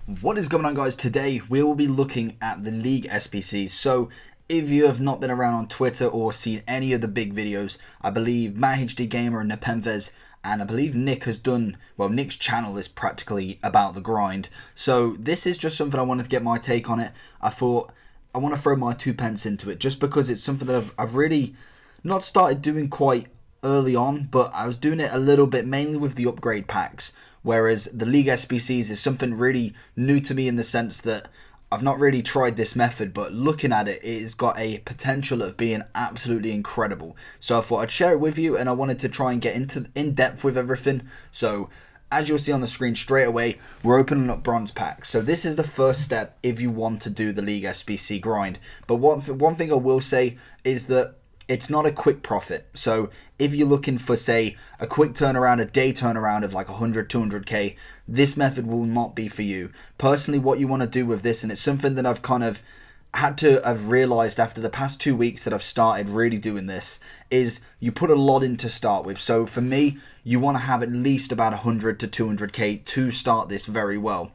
What is going on, guys? Today we will be looking at the League SBCs. So if you have not been around on Twitter or seen any of the big videos, I believe Matt HD Gamer and Nepenthes, and I believe Nick has done, well, Nick's channel is practically about the grind. So this is just something I wanted to get my take on it. I thought I want to throw my 2 pence into it just because it's something that I've really not started doing quite early on, but I was doing it a little bit mainly with the upgrade packs, whereas the League SBCs is something really new to me in the sense that I've not really tried this method, but looking at it, it has got a potential of being absolutely incredible. So I thought I'd share it with you, and I wanted to try and get in depth with everything. So as you'll see on the screen straight away, we're opening up bronze packs. So this is the first step if you want to do the League SBC grind. But one thing I will say is that it's not a quick profit. So if you're looking for, say, a quick turnaround, a day turnaround of like 100, 200k, this method will not be for you. Personally, what you want to do with this, and it's something that I've kind of had to have realized after the past 2 weeks that I've started really doing this, is you put a lot in to start with. So for me, you want to have at least about 100 to 200k to start this very well.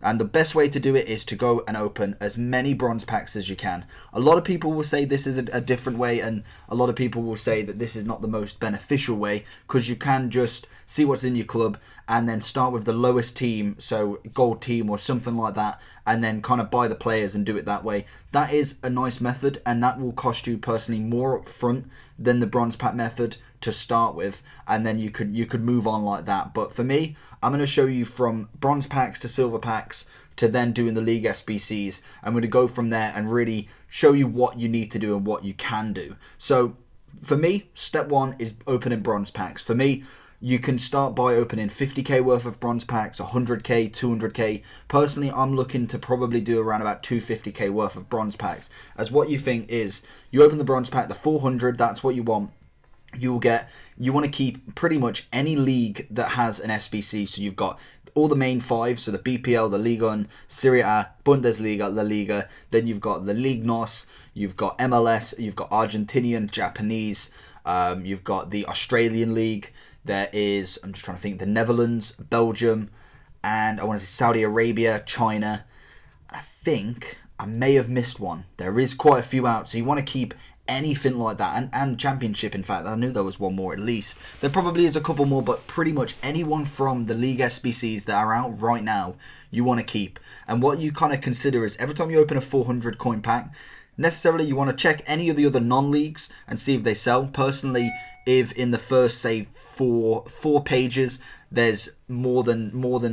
And the best way to do it is to go and open as many bronze packs as you can. A lot of people will say this is a different way, and a lot of people will say that this is not the most beneficial way, because you can just see what's in your club and then start with the lowest team, so gold team or something like that, and then kind of buy the players and do it that way. That is a nice method, and that will cost you personally more up front than the bronze pack method to start with, and then you could move on like that. But for me, I'm going to show you from bronze packs to silver packs to then doing the League SBCs. I'm going to go from there and really show you what you need to do and what you can do. So for me, step one is opening bronze packs. For me, you can start by opening 50k worth of bronze packs, 100k, 200k. Personally, I'm looking to probably do around about 250k worth of bronze packs. As what you think is, you open the bronze pack, the 400, that's what you want. You want to keep pretty much any league that has an SBC. So you've got all the main five, so the BPL, the Liga 1, Serie A, Bundesliga, La Liga. Then you've got the Ligue NOS, you've got MLS, you've got Argentinian, Japanese, you've got the Australian League. There is, I'm just trying to think, the Netherlands, Belgium, and I want to say Saudi Arabia, China. I think I may have missed one. There is quite a few out, so you want to keep anything like that, and championship. In fact, I knew there was one more at least. There probably is a couple more, but pretty much anyone from the League SBCs that are out right now, you want to keep. And what you kind of consider is every time you open a 400 coin pack, necessarily you want to check any of the other non-leagues and see if they sell. Personally, if in the first, say, four pages there's more than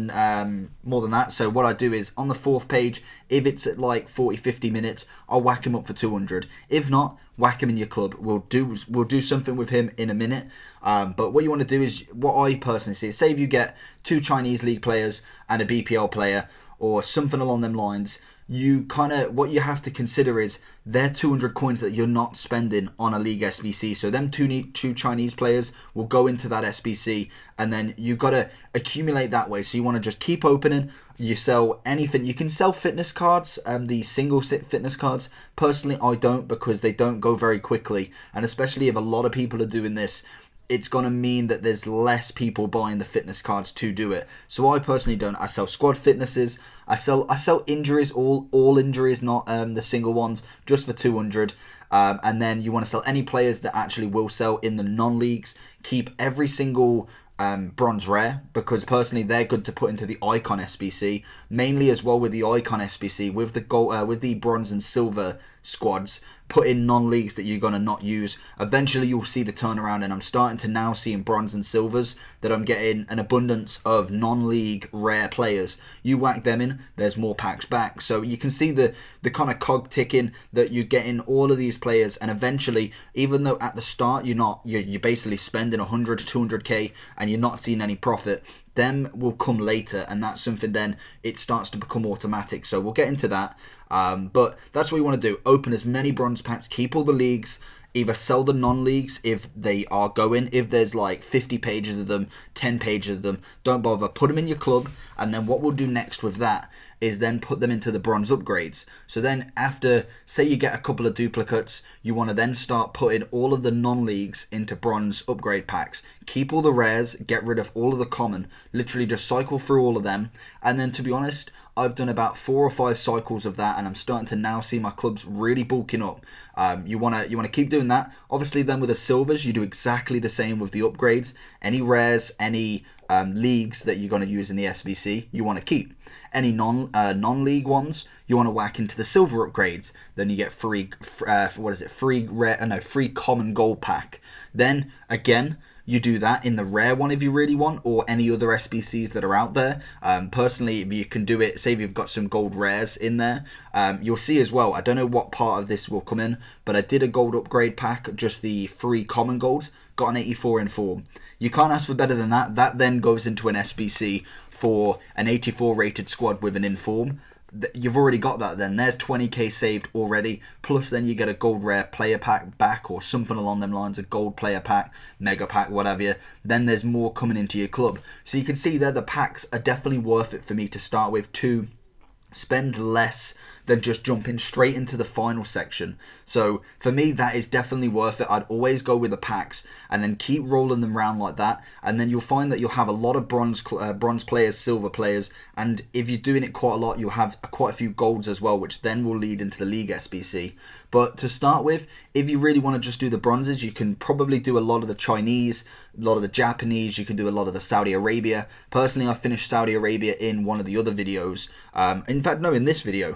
that, so what I do is on the fourth page, if it's at like 40-50 minutes, I'll whack him up for 200. If not, whack him in your club. We'll do something with him in a minute. But what you want to do is, what I personally see is, say if you get 2 Chinese league players and a BPL player or something along them lines, you kind of, what you have to consider is they're 200 coins that you're not spending on a League SBC. So them two Chinese players will go into that SBC, and then you've got to accumulate that way. So you want to just keep opening. You sell anything. You can sell fitness cards, the single sit fitness cards. Personally, I don't, because they don't go very quickly, and especially if a lot of people are doing this, it's going to mean that there's less people buying the fitness cards to do it. So I personally don't. I sell squad fitnesses. I sell injuries, all injuries, not the single ones, just for 200. And then you want to sell any players that actually will sell in the non-leagues. Keep every single bronze rare, because personally they're good to put into the icon SBC, mainly as well with the icon SBC, with the gold, with the bronze and silver squads. Put in non-leagues that you're going to not use. Eventually you'll see the turnaround, and I'm starting to now see in bronze and silvers that I'm getting an abundance of non-league rare players. You whack them in, there's more packs back. So you can see the kind of cog ticking, that you're getting all of these players, and eventually, even though at the start you're basically spending 100 to 200k and you're not seeing any profit, them will come later, and that's something then it starts to become automatic. So we'll get into that, but that's what you want to do. Open as many bronze packs, keep all the leagues, either sell the non-leagues if they are going. If there's like 50 pages of them, 10 pages of them, don't bother, put them in your club. And then what we'll do next with that is then put them into the bronze upgrades. So then after, say you get a couple of duplicates, you want to then start putting all of the non-leagues into bronze upgrade packs. Keep all the rares, get rid of all of the common, literally just cycle through all of them. And then, to be honest, I've done about 4 or 5 cycles of that, and I'm starting to now see my clubs really bulking up. You wanna keep doing that. Obviously, then with the silvers, you do exactly the same with the upgrades. Any rares, any leagues that you're going to use in the SBC, you want to keep. Any non-league ones, you want to whack into the silver upgrades. Then you get free common gold pack. Then again, you do that in the rare one if you really want, or any other SBCs that are out there. Personally, if you can do it, say if you've got some gold rares in there, you'll see as well, I don't know what part of this will come in, but I did a gold upgrade pack, just the free common golds, got an 84 in form. You can't ask for better than that. That then goes into an SBC for an 84 rated squad with an inform. You've already got that then. There's 20k saved already. Plus then you get a gold rare player pack back, or something along them lines, a gold player pack, mega pack, whatever. Then there's more coming into your club. So you can see there the packs are definitely worth it for me to start with, to spend less than just jumping straight into the final section. So for me, that is definitely worth it. I'd always go with the packs and then keep rolling them around like that, and then you'll find that you'll have a lot of bronze players, silver players, and if you're doing it quite a lot, you'll have quite a few golds as well, which then will lead into the league SBC. But to start with, if you really want to just do the bronzes, you can probably do a lot of the Chinese, a lot of the Japanese, you can do a lot of the Saudi Arabia. Personally, I finished Saudi Arabia in one of the other videos. In fact, no, in this video.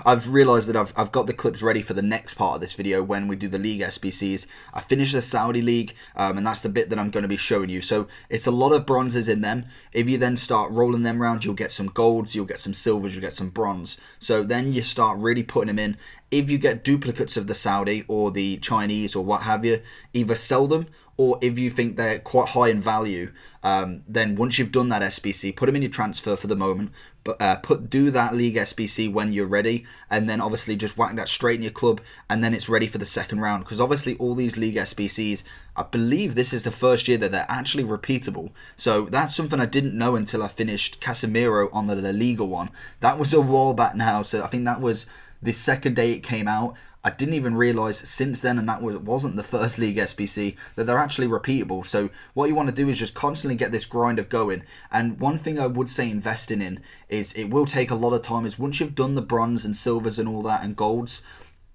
I've realised that I've got the clips ready for the next part of this video when we do the league SBCs. I finished the Saudi league, and that's the bit that I'm going to be showing you. So it's a lot of bronzes in them. If you then start rolling them around, you'll get some golds, you'll get some silvers, you'll get some bronze. So then you start really putting them in. If you get duplicates of the Saudi or the Chinese or what have you, either sell them, or if you think they're quite high in value, then once you've done that SBC, put them in your transfer for the moment, but do that league SBC when you're ready, and then obviously just whack that straight in your club, and then it's ready for the second round. Because obviously all these league SBCs, I believe this is the first year that they're actually repeatable. So that's something I didn't know until I finished Casemiro on the La Liga one. That was a while back now, so I think that was the second day it came out. I didn't even realise since then, and that wasn't the first league SBC, that they're actually repeatable. So what you want to do is just constantly get this grind of going. And one thing I would say investing in is, it will take a lot of time, is once you've done the bronze and silvers and all that and golds,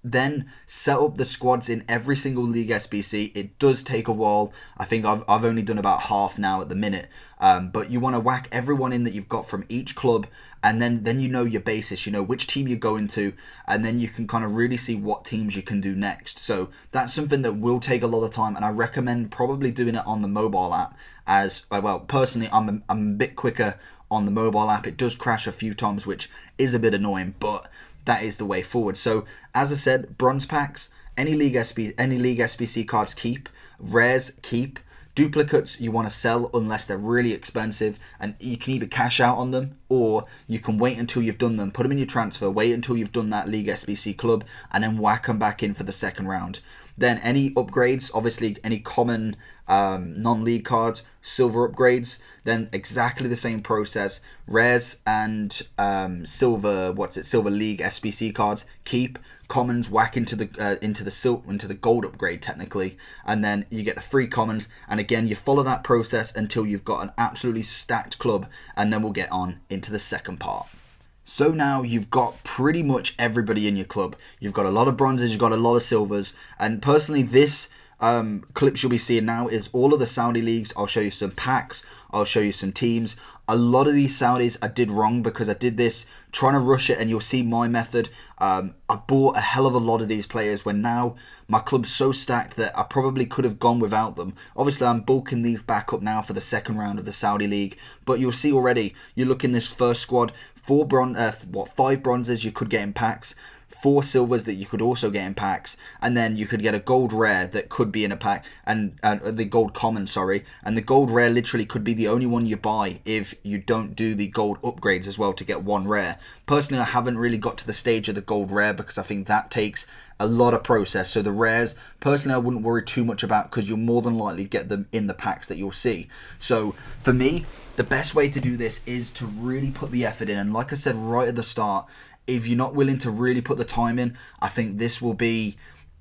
then set up the squads in every single league SBC. It does take a while. I think I've only done about half now at the minute. But you want to whack everyone in that you've got from each club, and then you know your basis, you know which team you're going to, and then you can kind of really see what teams you can do next. So that's something that will take a lot of time, and I recommend probably doing it on the mobile app, as well. Personally, I'm a bit quicker on the mobile app. It does crash a few times, which is a bit annoying, but that is the way forward. So as I said, bronze packs, any league SBC cards keep, rares keep, duplicates you want to sell unless they're really expensive, and you can either cash out on them, or you can wait until you've done them, put them in your transfer, wait until you've done that league SBC club, and then whack them back in for the second round. Then any upgrades, obviously any common non-league cards, silver upgrades, then exactly the same process. Rares and silver league SBC cards keep, commons whack into the gold upgrade technically, and then you get the free commons, and again you follow that process until you've got an absolutely stacked club, and then we'll get on into the second part. So now you've got pretty much everybody in your club. You've got a lot of bronzes, you've got a lot of silvers, and personally this clips you'll be seeing now is all of the Saudi leagues. I'll show you some packs, I'll show you some teams. A lot of these Saudis I did wrong because I did this trying to rush it, and you'll see my method. I bought a hell of a lot of these players when now my club's so stacked that I probably could have gone without them. Obviously I'm bulking these back up now for the second round of the Saudi league, but you'll see already, you look in this first squad, 5 bronzes you could get in packs, 4 silvers that you could also get in packs, and then you could get a gold rare that could be in a pack, and the gold common, sorry, and the gold rare literally could be the only one you buy if you don't do the gold upgrades as well to get 1 rare. Personally, I haven't really got to the stage of the gold rare because I think that takes a lot of process. So the rares, personally, I wouldn't worry too much about, because you'll more than likely get them in the packs that you'll see. So for me, the best way to do this is to really put the effort in, and like I said right at the start, if you're not willing to really put the time in, I think this will be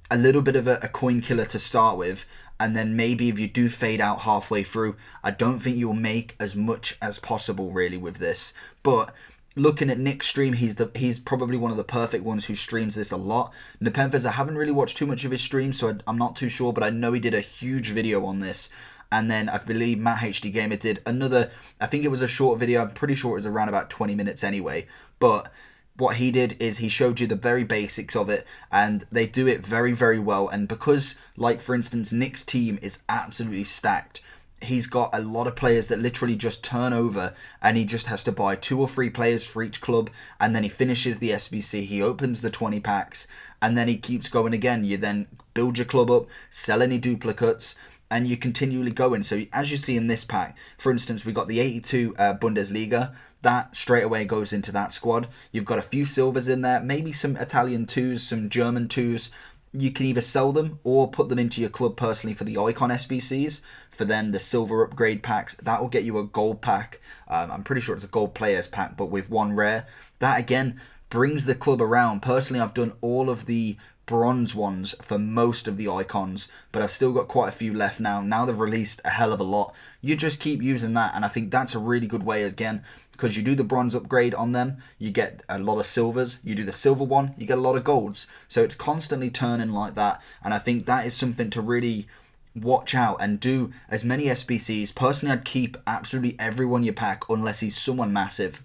a little bit of a coin killer to start with, and then maybe if you do fade out halfway through, I don't think you'll make as much as possible really with this. But looking at Nick's stream, he's probably one of the perfect ones who streams this a lot. Nepenthes, I haven't really watched too much of his stream, so I'm not too sure, but I know he did a huge video on this. And then I believe Matt HD Gamer did another, I think it was a short video, I'm pretty sure it was around about 20 minutes anyway. But what he did is he showed you the very basics of it, and they do it very, very well. And because, like for instance, Nick's team is absolutely stacked, he's got a lot of players that literally just turn over, and he just has to buy 2 or 3 players for each club, and then he finishes the SBC, he opens the 20 packs, and then he keeps going again. You then build your club up, sell any duplicates, and you continually go in. So as you see in this pack, for instance, we got the 82 Bundesliga. That straight away goes into that squad. You've got a few silvers in there, maybe some Italian 2s, some German 2s. You can either sell them or put them into your club personally for the Icon SBCs, for then the silver upgrade packs. That will get you a gold pack. I'm pretty sure it's a gold players pack, but with 1 rare. That again brings the club around. Personally, I've done all of the bronze ones for most of the icons, but I've still got quite a few left now. Now they've released a hell of a lot. You just keep using that, and I think that's a really good way again, because you do the bronze upgrade on them, you get a lot of silvers. You do the silver one, you get a lot of golds. So it's constantly turning like that, and I think that is something to really watch out and do as many SBCs. Personally, I'd keep absolutely everyone you pack unless he's someone massive.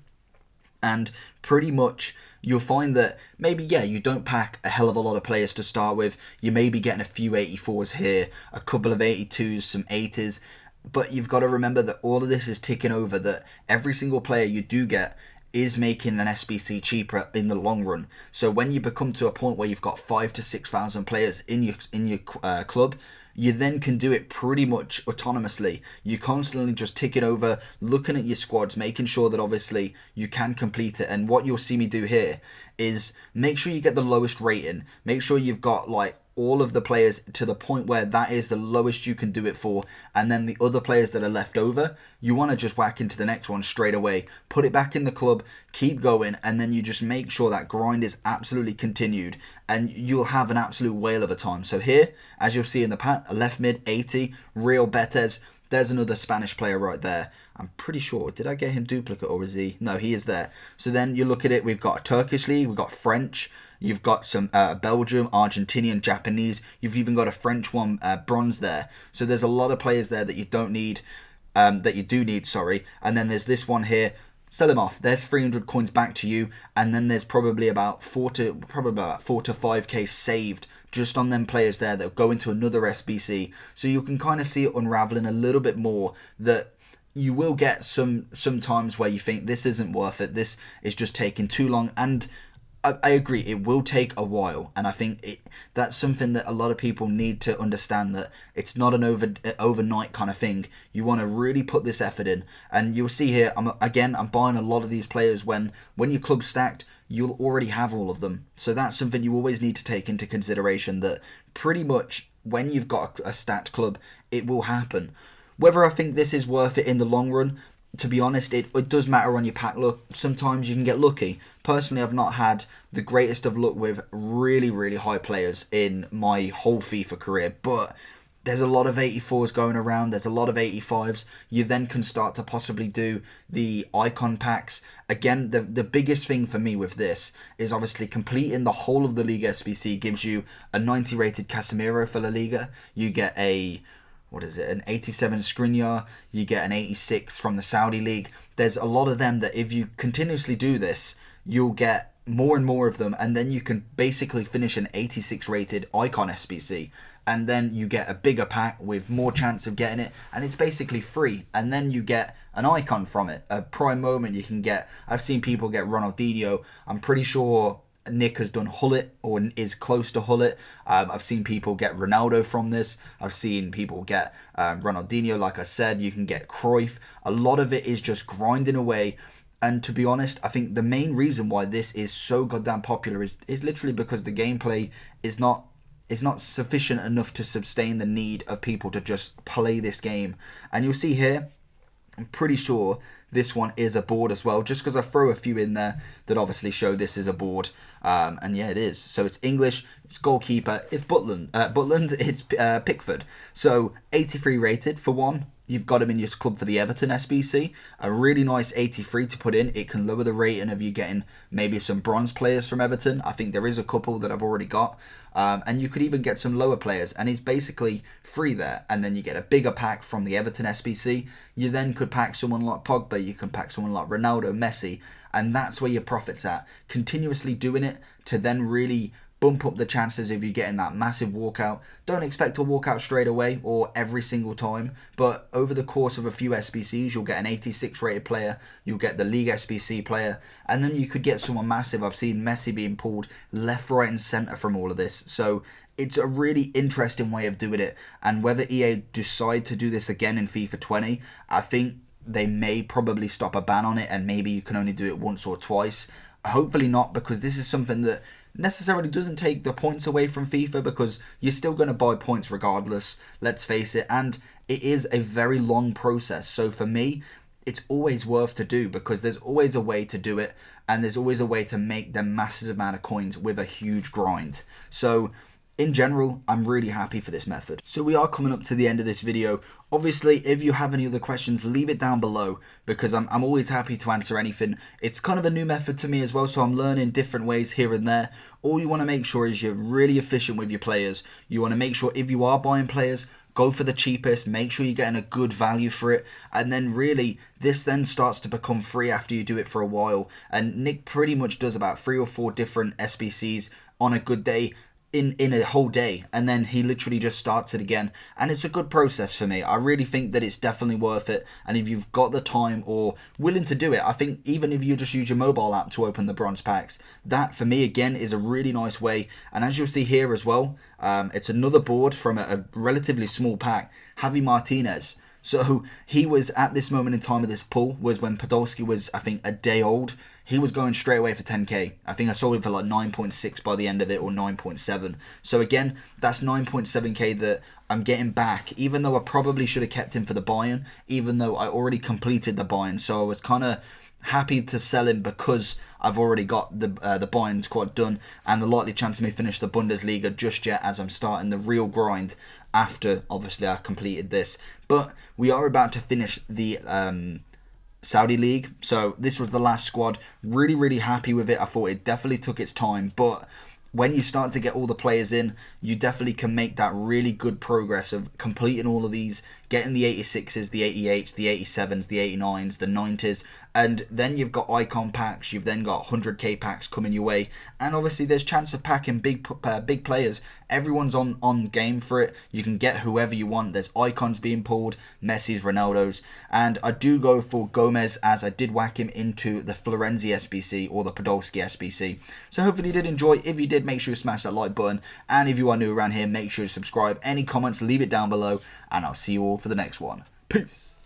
And pretty much you'll find that maybe, yeah, you don't pack a hell of a lot of players to start with. You may be getting a few 84s here, a couple of 82s, some 80s. But you've got to remember that all of this is ticking over, that every single player you do get is making an SBC cheaper in the long run. So when you become to a point where you've got 5,000 to 6,000 players in your club, you then can do it pretty much autonomously. You constantly just tick it over, looking at your squads, making sure that obviously you can complete it. And what you'll see me do here is make sure you get the lowest rating. Make sure you've got like all of the players to the point where that is the lowest you can do it for, and then the other players that are left over, you want to just whack into the next one straight away, put it back in the club, keep going, and then you just make sure that grind is absolutely continued, and you'll have an absolute whale of a time. So here, as you'll see in the pack, a left mid 80, Real Betes. There's another Spanish player right there. I'm pretty sure. Did I get him duplicate, or is he? No, he is there. So then you look at it. We've got a Turkish league. We've got French. You've got some Belgium, Argentinian, Japanese. You've even got a French one, bronze there. So there's a lot of players there that you don't need, that you do need, sorry. And then there's this one here. Sell him off. There's 300 coins back to you, and then there's probably about 4 to 5k saved just on them players there that go into another SBC. So you can kind of see it unraveling a little bit more, that you will get some times where you think this isn't worth it, this is just taking too long, and I agree, it will take a while, and I think that's something that a lot of people need to understand, that it's not an overnight kind of thing. You want to really put this effort in, and you'll see here, I'm buying a lot of these players when your club's stacked, you'll already have all of them. So that's something you always need to take into consideration, that pretty much when you've got a stacked club, it will happen. Whether I think this is worth it in the long run, to be honest, it does matter on your pack luck. Sometimes you can get lucky. Personally, I've not had the greatest of luck with really, really high players in my whole FIFA career, but there's a lot of 84s going around. There's a lot of 85s. You then can start to possibly do the icon packs. Again, the biggest thing for me with this is obviously completing the whole of the League SBC gives you a 90 rated Casemiro for La Liga. You get a... an 87 Skriniar, you get an 86 from the Saudi League. There's a lot of them that if you continuously do this, you'll get more and more of them, and then you can basically finish an 86 rated icon SBC, and then you get a bigger pack with more chance of getting it, and it's basically free, and then you get an icon from it. A prime moment you can get, I've seen people get Ronaldinho. I'm pretty sure Nick has done Hullet, or is close to Hullet. I've seen people get Ronaldo from this. I've seen people get Ronaldinho, like I said. You can get Cruyff. A lot of it is just grinding away. And to be honest, I think the main reason why this is so goddamn popular is literally because the gameplay is not sufficient enough to sustain the need of people to just play this game. And you'll see here, I'm pretty sure this one is a board as well, just because I throw a few in there that obviously show this is a board. And yeah, it is. So it's English, it's goalkeeper, it's Butland, it's Pickford. So 83 rated for one. You've got him in your club for the Everton SBC. A really nice 83 to put in. It can lower the rating of you getting maybe some bronze players from Everton. I think there is a couple that I've already got. And you could even get some lower players. And he's basically free there. And then you get a bigger pack from the Everton SBC. You then could pack someone like Pogba. You can pack someone like Ronaldo, Messi. And that's where your profit's at. Continuously doing it to then really bump up the chances of you getting that massive walkout. Don't expect to walk out straight away or every single time, but over the course of a few SBCs, you'll get an 86 rated player, you'll get the League SBC player, and then you could get someone massive. I've seen Messi being pulled left, right and centre from all of this. So it's a really interesting way of doing it, and whether EA decide to do this again in FIFA 20, I think they may probably stop a ban on it, and maybe you can only do it once or twice. Hopefully not, because this is something that necessarily doesn't take the points away from FIFA, because you're still going to buy points regardless, let's face it, and it is a very long process. So for me, it's always worth to do, because there's always a way to do it, and there's always a way to make the massive amount of coins with a huge grind. So in general, I'm really happy for this method. So we are coming up to the end of this video. Obviously, if you have any other questions, leave it down below, because I'm always happy to answer anything. It's kind of a new method to me as well, so I'm learning different ways here and there. All you want to make sure is you're really efficient with your players. You want to make sure if you are buying players, go for the cheapest, make sure you're getting a good value for it, and then really this then starts to become free after you do it for a while. And Nick pretty much does about 3 or 4 different SBCs on a good day, in a whole day, and then he literally just starts it again, and it's a good process for me. I really think that it's definitely worth it, and if you've got the time or willing to do it, I think even if you just use your mobile app to open the bronze packs, that for me again is a really nice way. And as you'll see here as well, it's another board from a relatively small pack, Javi Martinez. So he was, at this moment in time of this pull, was when Podolski was, I think, a day old. He was going straight away for 10k. I think I sold him for like 9.6 by the end of it, or 9.7. So again, that's 9.7k that I'm getting back, even though I probably should have kept him for the buy-in, even though I already completed the buy-in. So I was kind of happy to sell him because I've already got the buy-in squad done, and the likely chance of me finish the Bundesliga just yet, as I'm starting the real grind after obviously I completed this. But we are about to finish the Saudi League, so this was the last squad. Really happy with it. I thought it definitely took its time, but when you start to get all the players in, you definitely can make that really good progress of completing all of these, getting the 86s, the 88s, the 87s, the 89s, the 90s, and then you've got icon packs, you've then got 100k packs coming your way, and obviously there's chance of packing big players. Everyone's on game for it. You can get whoever you want. There's icons being pulled, Messi's, Ronaldo's, and I do go for Gomez, as I did whack him into the Florenzi SBC or the Podolski SBC. So hopefully you did enjoy. If you did, make sure you smash that like button, and if you are new around here, make sure to subscribe. Any comments, leave it down below, and I'll see you all for the next one. Peace.